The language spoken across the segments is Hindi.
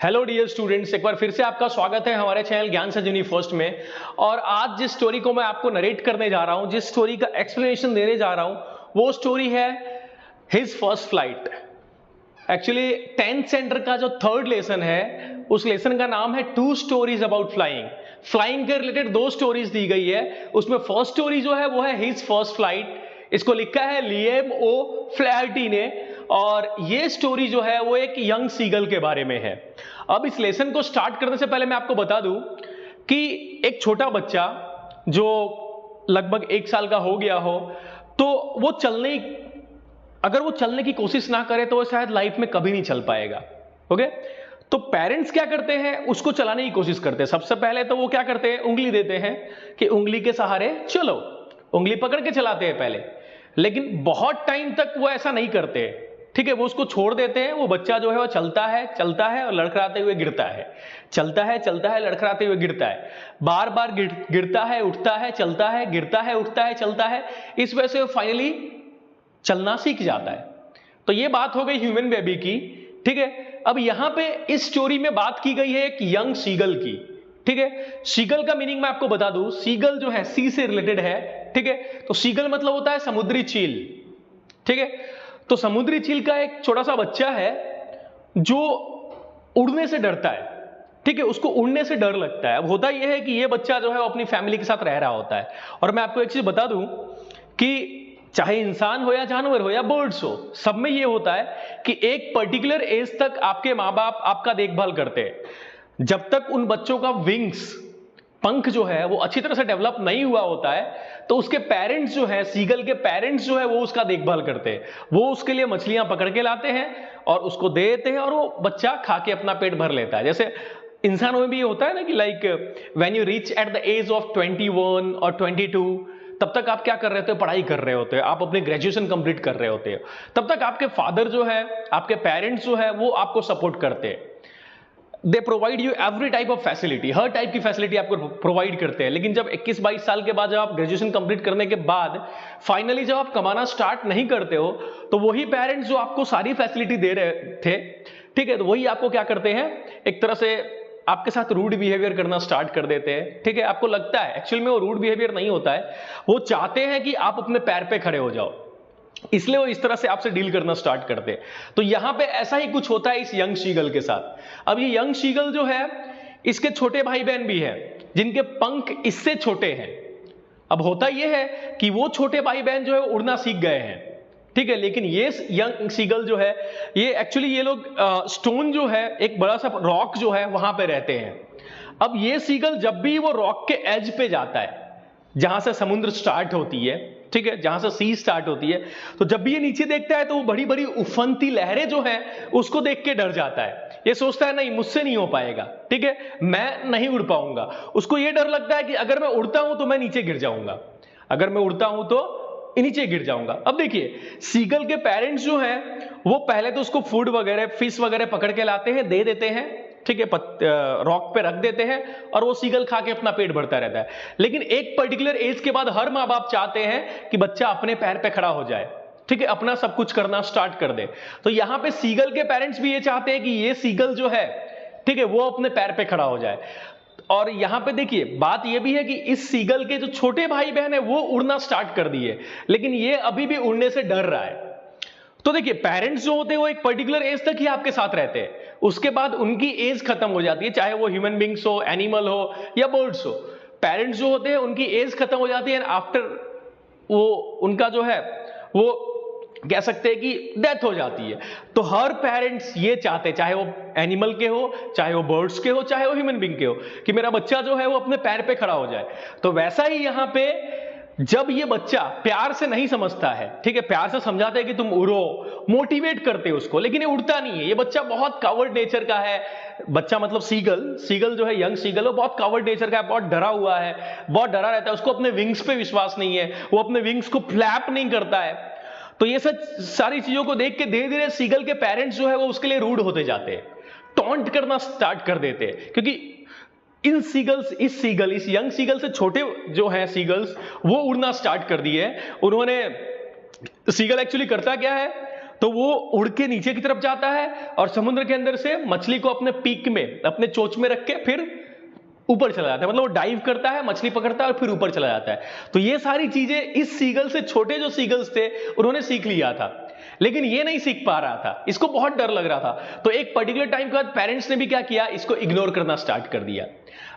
हेलो डियर स्टूडेंट्स, एक बार फिर से आपका स्वागत है हमारे चैनल ज्ञान संजीवनी फर्स्ट में। और आज जिस स्टोरी को मैं आपको नरेट करने जा रहा हूं, जिस स्टोरी का एक्सप्लेनेशन देने जा रहा हूं, वो स्टोरी है his first flight. Actually 10th standard का जो थर्ड लेसन है, उस लेसन का नाम है two stories about flying. Flying के रिलेटेड दो स्टोरीज दी गई है। उसमें फर्स्ट स्टोरी जो है वो है हिज फर्स्ट फ्लाइट। इसको लिखा है लिएम ओ फ्लैहर्टी ने, और ये स्टोरी जो है वो एक यंग सीगल के बारे में है। अब इस लेसन को स्टार्ट करने से पहले मैं आपको बता दूं कि एक छोटा बच्चा जो लगभग 1 साल का हो गया हो, तो वो अगर वो चलने की कोशिश ना करे तो वो शायद लाइफ में कभी नहीं चल पाएगा। ओके, तो पेरेंट्स क्या करते हैं, उसको चलाने की कोशिश करते हैं। सबसे पहले तो वो क्या करते हैं, उंगली देते हैं कि उंगली के सहारे चलो, उंगली पकड़ के चलाते हैं पहले। लेकिन बहुत टाइम तक वो ऐसा नहीं करते, ठीक है, वो उसको छोड़ देते हैं। वो बच्चा जो है वो चलता है और लड़खड़ाते हुए गिरता है, चलता है लड़खड़ाते हुए गिरता है, बार बार गिरता है, उठता है, चलता है, गिरता है, उठता है, चलता है। इस वजह से वो फाइनली चलना सीख जाता है। तो ये बात हो गई ह्यूमन बेबी की, ठीक है। अब यहां पे इस स्टोरी में बात की गई है एक यंग सीगल की, ठीक है। सीगल का मीनिंग मैं आपको बता दूं, सीगल जो है सी से रिलेटेड है, ठीक है। तो सीगल मतलब होता है समुद्री चील, ठीक है। तो समुद्री चील का एक छोटा सा बच्चा है जो उड़ने से डरता है, ठीक है, उसको उड़ने से डर लगता है। अब होता यह है कि ये बच्चा जो है वो अपनी फैमिली के साथ रह रहा होता है। और मैं आपको एक चीज बता दूं कि चाहे इंसान हो या जानवर हो या बर्ड्स हो, सब में ये होता है कि एक पर्टिकुलर एज तक आपके माँ बाप आपका देखभाल करते हैं। जब तक उन बच्चों का विंग्स, पंख जो है वो अच्छी तरह से डेवलप नहीं हुआ होता है, तो उसके पेरेंट्स जो है, सीगल के पेरेंट्स जो है, वो उसका देखभाल करते हैं। वो उसके लिए मछलियां पकड़ के लाते हैं और उसको दे देते हैं, और वो बच्चा खा के अपना पेट भर लेता है। जैसे इंसानों में भी होता है ना कि like when you reach at the age of 21 और 22, तब तक आप क्या कर रहे होते हो, पढ़ाई कर रहे होते हो, आप अपने ग्रेजुएशन कंप्लीट कर रहे होते हो। तब तक आपके फादर जो है, आपके पेरेंट्स जो है, वो आपको सपोर्ट करते हैं। They provide you every type of facility, her type की फैसिलिटी आपको प्रोवाइड करते हैं। लेकिन जब 21-22 साल के बाद, जब आप ग्रेजुएशन कंप्लीट करने के बाद फाइनली जब आप कमाना स्टार्ट नहीं करते हो, तो वही पेरेंट्स जो आपको सारी फैसिलिटी दे रहे थे, ठीक है, तो वही आपको क्या करते हैं, एक तरह से आपके साथ रूड बिहेवियर करना स्टार्ट कर देते हैं, ठीक है। आपको लगता है एक्चुअल में वो रूड बिहेवियर नहीं होता है, वो चाहते हैं कि आप अपने पैर पे खड़े हो जाओ, इसलिए वो इस तरह से आपसे डील करना स्टार्ट करते हैं। तो यहां पे ऐसा ही कुछ होता है इस यंग शीगल के साथ। अब ये यंग शीगल जो है, इसके छोटे भाई बहन भी हैं जिनके पंख इससे छोटे हैं। अब होता यह है कि वो छोटे भाई बहन जो है उड़ना सीख गए हैं, ठीक है। लेकिन ये यंग सीगल जो है, ये एक्चुअली ये लोग स्टोन जो है, एक बड़ा सा रॉक जो है, वहां पे रहते हैं। अब ये सीगल जब भी वो रॉक के एज पे जाता है, जहां से समुद्र स्टार्ट होती है, ठीक है, जहां से सी स्टार्ट होती है, तो जब भी ये नीचे देखता है तो वो बड़ी बड़ी उफनती लहरें जो हैं उसको देख के डर जाता है। ये सोचता है नहीं, मुझसे नहीं हो पाएगा, ठीक है, मैं नहीं उड़ पाऊंगा। उसको ये डर लगता है कि अगर मैं उड़ता हूं तो मैं नीचे गिर जाऊंगा, अगर मैं उड़ता हूं तो नीचे गिर जाऊंगा। अब देखिए, सीगल के पेरेंट्स जो हैं वो पहले तो उसको फूड वगैरह, फिश वगैरह पकड़ के लाते हैं, दे देते हैं, ठीक है, रॉक पे रख देते हैं, और वो सीगल खा के अपना पेट भरता रहता है। लेकिन एक पर्टिकुलर एज के बाद हर माँ बाप चाहते हैं कि बच्चा अपने पैर पे खड़ा हो जाए, ठीक है, अपना सब कुछ करना स्टार्ट कर दे। तो यहां पे सीगल के पेरेंट्स भी ये चाहते हैं कि ये सीगल जो है, ठीक है, वो अपने पैर पे खड़ा हो जाए। और यहां पे देखिए, बात यह भी है कि इस सीगल के जो छोटे भाई बहन है वो उड़ना स्टार्ट कर दिए, लेकिन ये अभी भी उड़ने से डर रहा है। तो देखिए, पेरेंट्स जो होते हैं वो एक पर्टिकुलर एज तक ही आपके साथ रहते हैं, उसके बाद उनकी एज खत्म हो जाती है, चाहे वो ह्यूमन बींग्स हो, एनिमल हो या बर्ड्स हो। पेरेंट्स जो होते हैं उनकी एज खत्म हो जाती है, आफ्टर वो उनका जो है वो कह सकते हैं कि डेथ हो जाती है। तो हर पेरेंट्स ये चाहते, चाहे वो एनिमल के हो, चाहे वो बर्ड्स के हो, चाहे वो ह्यूमन बींग के हो, कि मेरा बच्चा जो है वो अपने पैर पे खड़ा हो जाए। तो वैसा ही यहां पे जब ये बच्चा प्यार से नहीं समझता है, ठीक है, प्यार से समझाते हैं कि तुम उड़ो, मोटिवेट करते उसको, लेकिन ये उड़ता नहीं है। ये बच्चा बहुत कावर्ड नेचर का है, बच्चा मतलब सीगल जो है, यंग सीगल, वो बहुत कावर्ड नेचर का है, बहुत डरा हुआ है, बहुत डरा रहता है, उसको अपने विंग्स पे विश्वास नहीं है, वो अपने विंग्स को फ्लैप नहीं करता है। तो ये सब सारी चीजों को देख के धीरे धीरे सीगल के पेरेंट्स जो है वो उसके लिए रूड होते जाते हैं, टॉन्ट करना स्टार्ट कर देते हैं, क्योंकि इस यंग सीगल से छोटे जो हैं सीगल्स, वो उड़ना स्टार्ट कर दिए। उन्होंने, सीगल एक्चुअली करता क्या है, तो वो उड़ के नीचे की तरफ जाता है और समुद्र के अंदर से मछली को अपने पीक में, अपने चोंच में रख के फिर ऊपर चला जाता है। मतलब वो डाइव करता है, मछली पकड़ता है और फिर ऊपर चला जाता है। तो ये सारी चीजें इस सीगल से छोटे जो सीगल्स थे उन्होंने सीख लिया था, लेकिन ये नहीं सीख पा रहा था, इसको बहुत डर लग रहा था। तो एक पर्टिकुलर टाइम के बाद पेरेंट्स ने भी क्या किया, इसको इग्नोर करना स्टार्ट कर दिया।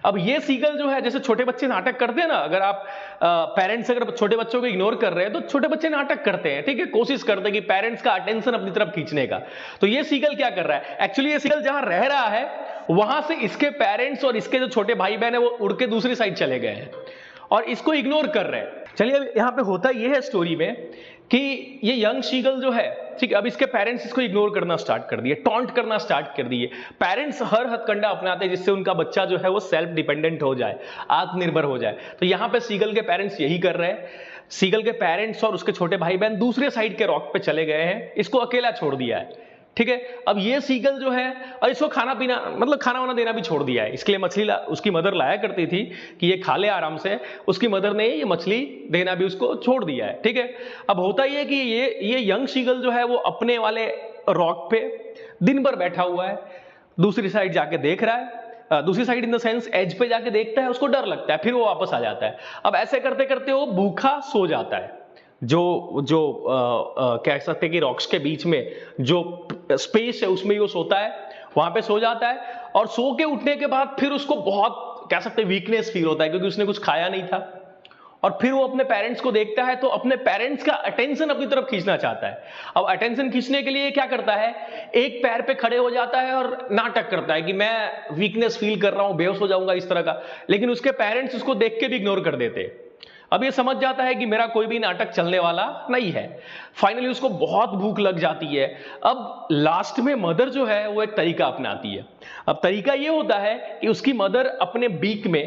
अब ये सीगल जो है, जैसे छोटे बच्चे नाटक करते हैं ना, अगर आप पेरेंट्स अगर छोटे बच्चों को इग्नोर कर रहे हैं तो छोटे बच्चे नाटक करते हैं, ठीक है, कोशिश करते हैं कि पेरेंट्स का अटेंशन अपनी तरफ खींचने का। तो ये सीगल क्या कर रहा है, एक्चुअली ये सीगल जहां रह रहा है वहां से इसके पेरेंट्स और इसके जो छोटे भाई बहन है वो उड़ के दूसरी साइड चले गए हैं और इसको इग्नोर कर रहे हैं। चलिए अब यहां पे होता यह है स्टोरी में कि ये यंग शीगल जो है, ठीक है, अब इसके पेरेंट्स इसको इग्नोर करना स्टार्ट कर दिए, टॉन्ट करना स्टार्ट कर दिए। पेरेंट्स हर हथकंडा अपनाते हैं जिससे उनका बच्चा जो है वो सेल्फ डिपेंडेंट हो जाए, आत्मनिर्भर हो जाए। तो यहां पे सीगल के पेरेंट्स यही कर रहे हैं। सीगल के पेरेंट्स और उसके छोटे भाई बहन दूसरे साइड के रॉक पे चले गए हैं, इसको अकेला छोड़ दिया है, ठीक है। अब ये सीगल जो है, और इसको खाना पीना, मतलब खाना वाना देना भी छोड़ दिया है। इसके लिए मछली उसकी मदर लाया करती थी कि ये खा ले आराम से, उसकी मदर ने ये मछली देना भी उसको छोड़ दिया है, ठीक है। अब होता ही है कि ये यंग सीगल जो है वो अपने वाले रॉक पे दिन भर बैठा हुआ है, दूसरी साइड जाके देख रहा है, दूसरी side in the sense age पे जाके देखता है, उसको डर लगता है, फिर वो वापस आ जाता है। अब ऐसे करते करते वो भूखा सो जाता है। कह सकते हैं कि रॉक्स के बीच में जो स्पेस है उसमें वो सोता है, वहां पे सो जाता है। और सो के उठने के बाद फिर उसको बहुत कह सकते हैं वीकनेस फील होता है, क्योंकि उसने कुछ खाया नहीं था। और फिर वो अपने पेरेंट्स को देखता है तो अपने पेरेंट्स का अटेंशन अपनी तरफ खींचना चाहता है। अब अटेंशन खींचने के लिए क्या करता है, एक पैर पे खड़े हो जाता है और नाटक करता है कि मैं वीकनेस फील कर रहा हूं, बेहोश हो जाऊंगा, इस तरह का। लेकिन उसके पेरेंट्स उसको देख के भी इग्नोर कर देते हैं। अब ये समझ जाता है कि मेरा कोई भी नाटक चलने वाला नहीं है। फाइनली उसको बहुत भूख लग जाती है। अब लास्ट में मदर जो है वो एक तरीका अपनाती है। अब तरीका ये होता है कि उसकी मदर अपने बीक में,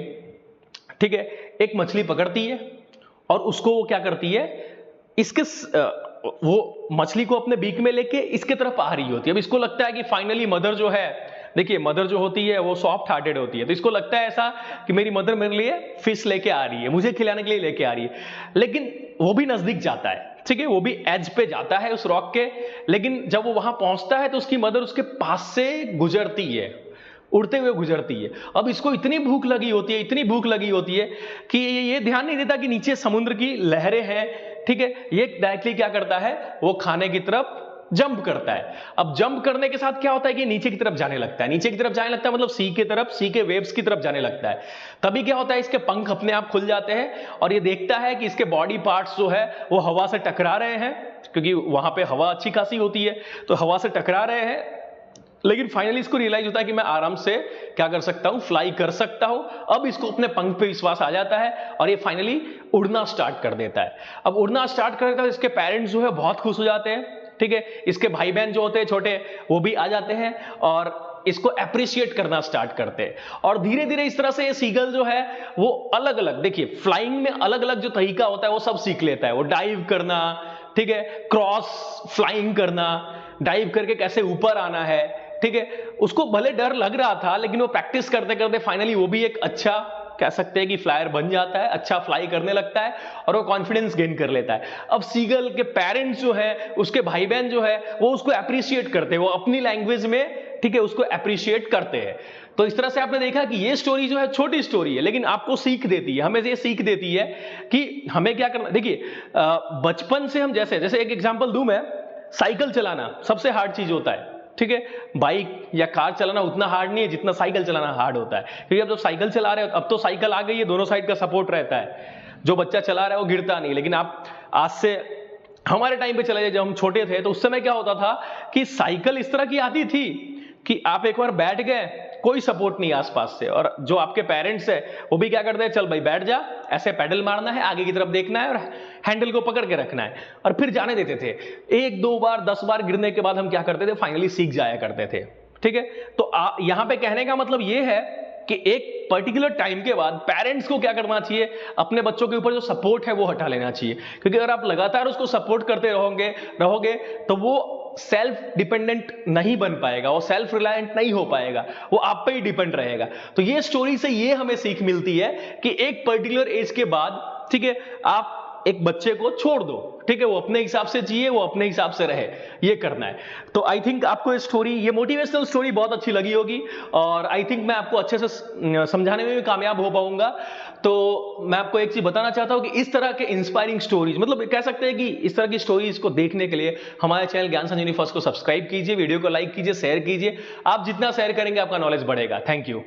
ठीक है, एक मछली पकड़ती है और उसको वो क्या करती है, वो मछली को अपने बीक में लेके इसके तरफ आ रही होती है। अब इसको लगता है कि फाइनली मदर जो है, देखिए मदर जो होती है वो सॉफ्ट हार्टेड होती है, तो इसको लगता है ऐसा कि मेरी मदर मेरे लिए फिश लेके आ रही है, मुझे खिलाने के लिए लेके आ रही है। लेकिन वो भी नजदीक जाता है, ठीक है, वो भी एज पे जाता है उस रॉक के। लेकिन जब वो वहां पहुंचता है तो उसकी मदर उसके पास से गुजरती है, उड़ते हुए गुजरती है। अब इसको इतनी भूख लगी होती है, इतनी भूख लगी होती है कि ये ध्यान नहीं देता कि नीचे समुद्र की लहरें हैं, ठीक है। ये डायरेक्टली क्या करता है, वो खाने की तरफ जंप करता है। अब जंप करने के साथ क्या होता है कि नीचे की तरफ जाने लगता है, नीचे की तरफ जाने लगता है मतलब सी की तरफ, सी के वेव्स की तरफ जाने लगता है। तभी क्या होता है, इसके पंख अपने आप खुल जाते हैं और ये देखता है कि इसके बॉडी पार्ट्स जो है वो हवा से टकरा रहे हैं, क्योंकि वहां पे हवा अच्छी खासी होती है, तो हवा से टकरा रहे हैं। लेकिन फाइनली इसको रियलाइज होता है कि मैं आराम से क्या कर सकता हूं, फ्लाई कर सकता हूं। अब इसको अपने पंख पे विश्वास आ जाता है और ये फाइनली उड़ना स्टार्ट कर देता है। अब उड़ना स्टार्ट कर देता है, इसके पेरेंट्स जो है बहुत खुश हो जाते हैं, ठीक है। इसके भाई बहन जो होते हैं छोटे, वो भी आ जाते हैं और इसको अप्रिशिएट करना स्टार्ट करते हैं। और धीरे धीरे इस तरह से ये सीगल जो है वो अलग अलग, देखिए फ्लाइंग में अलग अलग जो तरीका होता है वो सब सीख लेता है। वो डाइव करना, ठीक है, क्रॉस फ्लाइंग करना, डाइव करके कैसे ऊपर आना है, ठीक है। उसको भले डर लग रहा था, लेकिन वो प्रैक्टिस करते करते फाइनली वो भी एक अच्छा कह सकते हैं कि फ्लायर बन जाता है, अच्छा फ्लाई करने लगता है और वो कॉन्फिडेंस गेन कर लेता है। अब सीगल के पेरेंट्स जो है, उसके भाई बहन जो है, वो उसको अप्रिशिएट करते हैं, वो अपनी लैंग्वेज में, ठीक है, उसको अप्रिशिएट करते हैं। तो इस तरह से आपने देखा कि ये स्टोरी जो है छोटी स्टोरी है, लेकिन आपको सीख देती है, हमें ये सीख देती है कि हमें क्या करना। देखिए बचपन से हम जैसे एक एग्जाम्पल दूं मैं, साइकिल चलाना सबसे हार्ड चीज होता है, ठीक है। बाइक या कार चलाना उतना हार्ड नहीं है जितना साइकिल चलाना हार्ड होता है, क्योंकि अब जब साइकिल चला रहे हो, अब तो साइकिल आ गई है, दोनों साइड का सपोर्ट रहता है, जो बच्चा चला रहा है वो गिरता नहीं। लेकिन आप आज से हमारे टाइम पे चले जाए, जब हम छोटे थे, तो उस समय क्या होता था कि साइकिल इस तरह की आती थी कि आप एक बार बैठ गए, कोई सपोर्ट नहीं आसपास से, और जो आपके पेरेंट्स है वो भी क्या करते हैं, चल भाई बैठ जा, ऐसे पैडल मारना है, आगे की तरफ देखना है और हैंडल को पकड़ के रखना है, और फिर जाने देते थे। 1 2 बार 10 बार गिरने के बाद हम क्या करते थे, फाइनली सीख जाया करते थे, ठीक है। तो यहां पे कहने का मतलब ये है कि एक पर्टिकुलर टाइम के बाद पेरेंट्स को क्या करना चाहिए, अपने बच्चों के ऊपर जो सपोर्ट है वो हटा लेना चाहिए। क्योंकि अगर आप लगातार उसको सपोर्ट करते रहोगे तो वो सेल्फ डिपेंडेंट नहीं बन पाएगा, वो सेल्फ रिलायंट नहीं हो पाएगा, वो आप पे ही डिपेंड रहेगा। तो ये स्टोरी से ये हमें सीख मिलती है कि एक पर्टिकुलर एज के बाद, ठीक है, आप एक बच्चे को छोड़ दो, ठीक है, वो अपने हिसाब से जिए, वो अपने हिसाब से रहे, ये करना है। तो आई थिंक आपको ये स्टोरी, ये मोटिवेशनल स्टोरी बहुत अच्छी लगी होगी और आई थिंक मैं आपको अच्छे से समझाने में भी कामयाब हो पाऊंगा। तो मैं आपको एक चीज बताना चाहता हूं कि इस तरह के इंस्पायरिंग स्टोरीज, मतलब कह सकते हैं कि इस तरह की स्टोरीज को देखने के लिए हमारे चैनल ज्ञान संजीवनी फर्स्ट को सब्सक्राइब कीजिए, वीडियो को लाइक कीजिए, शेयर कीजिए। आप जितना शेयर करेंगे आपका नॉलेज बढ़ेगा। Thank you.